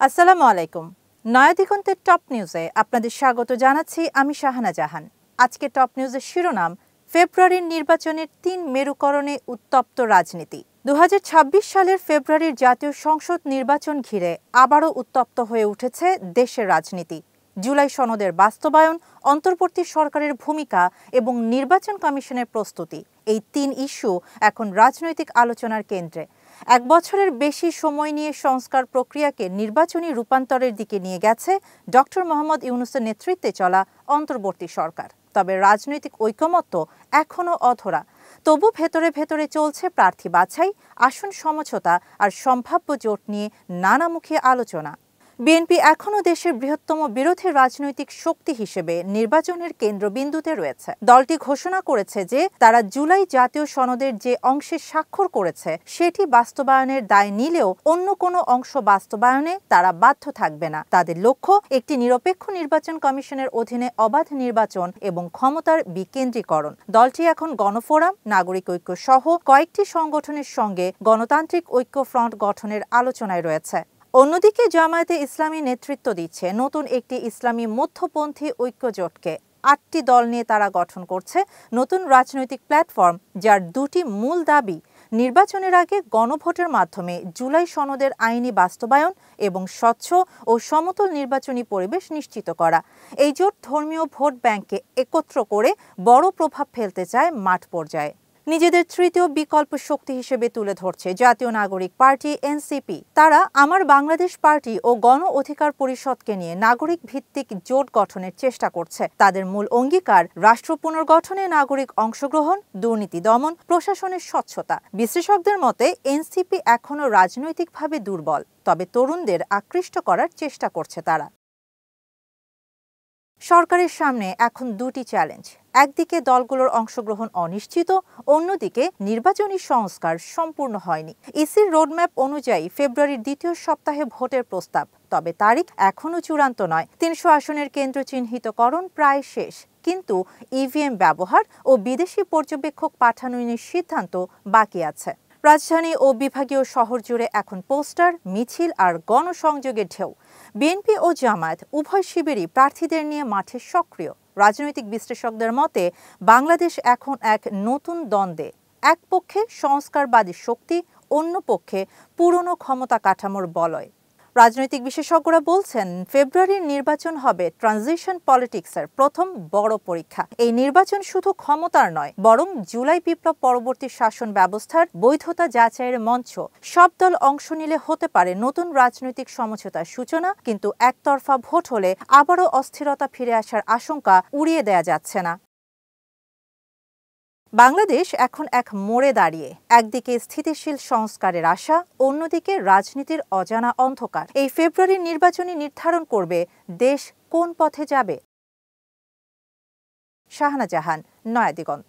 আসসালামু আলাইকুম। নয়া দিগন্তের টপ নিউজে আপনাদের স্বাগত জানাচ্ছি আমি শাহানা জাহান। আজকে টপ নিউজের শিরোনাম, ফেব্রুয়ারির নির্বাচনের ৩ মেরুকরণে উত্তপ্ত রাজনীতি। ২০২৬ সালের ফেব্রুয়ারির জাতীয় সংসদ নির্বাচন ঘিরে আবারও উত্তপ্ত হয়ে উঠেছে দেশের রাজনীতি। জুলাই সনদের বাস্তবায়ন, অন্তর্বর্তী সরকারের ভূমিকা এবং নির্বাচন কমিশনের প্রস্তুতি, এই ৩ ইস্যু এখন রাজনৈতিক আলোচনার কেন্দ্রে। ১ বছরের বেশি সময় নিয়ে সংস্কার প্রক্রিয়াকে নির্বাচনী রূপান্তরের দিকে নিয়ে গেছে ডক্টর মোহাম্মদ ইউনূসের নেতৃত্বে চলা অন্তর্বর্তী সরকার। তবে রাজনৈতিক ঐকমত্য এখনও অধরা। তবু ভেতরে ভেতরে চলছে প্রার্থী বাছাই, আসন সমঝোতা আর সম্ভাব্য জোট নিয়ে নানামুখী আলোচনা। বিএনপি এখনও দেশের বৃহত্তম বিরোধী রাজনৈতিক শক্তি হিসেবে নির্বাচনের কেন্দ্রবিন্দুতে রয়েছে। দলটি ঘোষণা করেছে যে তারা জুলাই জাতীয় সনদের যে অংশে স্বাক্ষর করেছে সেটি বাস্তবায়নের দায় নিলেও অন্য কোনো অংশ বাস্তবায়নে তারা বাধ্য থাকবে না। তাদের লক্ষ্য একটি নিরপেক্ষ নির্বাচন কমিশনের অধীনে অবাধ নির্বাচন এবং ক্ষমতার বিকেন্দ্রীকরণ। দলটি এখন গণফোরাম, নাগরিক ঐক্য সহ কয়েকটি সংগঠনের সঙ্গে গণতান্ত্রিক ঐক্য ফ্রন্ট গঠনের আলোচনায় রয়েছে। অন্যদিকে জামায়াতে ইসলামী নেতৃত্ব দিচ্ছে নতুন একটি ইসলামী মধ্যপন্থী ঐক্য জোটকে। ৮টি দল নিয়ে তারা গঠন করছে নতুন রাজনৈতিক প্ল্যাটফর্ম, যার দুটি মূল দাবি: নির্বাচনের আগে গণভোটের মাধ্যমে জুলাই সনদের আইনি বাস্তবায়ন এবং স্বচ্ছ ও সমতল নির্বাচনী পরিবেশ নিশ্চিত করা। এই জোট ধর্মীয় ভোট ব্যাংককে একত্র করে বড় প্রভাব ফেলতে চায় মাঠ পর্যায়ে। নিজেদের তৃতীয় বিকল্প শক্তি হিসেবে তুলে ধরছে জাতীয় নাগরিক পার্টি এনসিপি। তারা আমার বাংলাদেশ পার্টি ও গণ অধিকার পরিষদকে নিয়ে নাগরিক ভিত্তিক জোট গঠনের চেষ্টা করছে। তাদের মূল অঙ্গীকার, রাষ্ট্র পুনর্গঠনে নাগরিক অংশগ্রহণ, দুর্নীতি দমন, প্রশাসনের স্বচ্ছতা। বিশ্লেষকদের মতে এনসিপি এখনও রাজনৈতিকভাবে দুর্বল, তবে তরুণদের আকৃষ্ট করার চেষ্টা করছে তারা। সরকারের সামনে এখন দুটি চ্যালেঞ্জ। একদিকে দলগুলোর অংশগ্রহণ অনিশ্চিত, অন্যদিকে নির্বাচনী সংস্কার সম্পূর্ণ হয়নি। ইসির রোডম্যাপ অনুযায়ী ফেব্রুয়ারির দ্বিতীয় সপ্তাহে ভোটের প্রস্তাব, তবে তারিখ এখনও চূড়ান্ত নয়। ৩০০ আসনের কেন্দ্র চিহ্নিতকরণ প্রায় শেষ, কিন্তু ইভিএম ব্যবহার ও বিদেশি পর্যবেক্ষক পাঠানো নিয়ে সিদ্ধান্ত বাকি আছে। রাজধানী ও বিভাগীয় শহর জুড়ে এখন পোস্টার, মিছিল আর গণসংযোগের ঢেউ। বিএনপি ও জামায়াত উভয় শিবিরই প্রার্থীদের নিয়ে মাঠে সক্রিয়। রাজনৈতিক বিশ্লেষকদের মতে বাংলাদেশ এখন এক নতুন দ্বন্দ্বে। এক পক্ষে সংস্কারবাদী শক্তি, অন্য পক্ষে পুরনো ক্ষমতা কাঠামোর বলয়। রাজনৈতিক বিশেষজ্ঞরা বলছেন ফেব্রুয়ারির নির্বাচন হবে ট্রানজিশন পলিটিক্সের প্রথম বড় পরীক্ষা। এই নির্বাচন শুধু ক্ষমতার নয়, বরং জুলাই বিপ্লব পরবর্তী শাসন ব্যবস্থার বৈধতা যাচাইয়ের মঞ্চ। সব দল অংশ নিলে হতে পারে নতুন রাজনৈতিক সমঝোতার সূচনা, কিন্তু একতরফা ভোট হলে আবারও অস্থিরতা ফিরে আসার আশঙ্কা উড়িয়ে দেয়া যাচ্ছে না। বাংলাদেশ এখন এক মোড়ে দাঁড়িয়ে। একদিকে স্থিতিশীল সংস্কারের আশা, অন্যদিকে রাজনীতির অজানা অন্ধকার। এই ফেব্রুয়ারির নির্বাচনই নির্ধারণ করবে দেশ কোন পথে যাবে। শাহানা জাহান, নয়া দিগন্ত।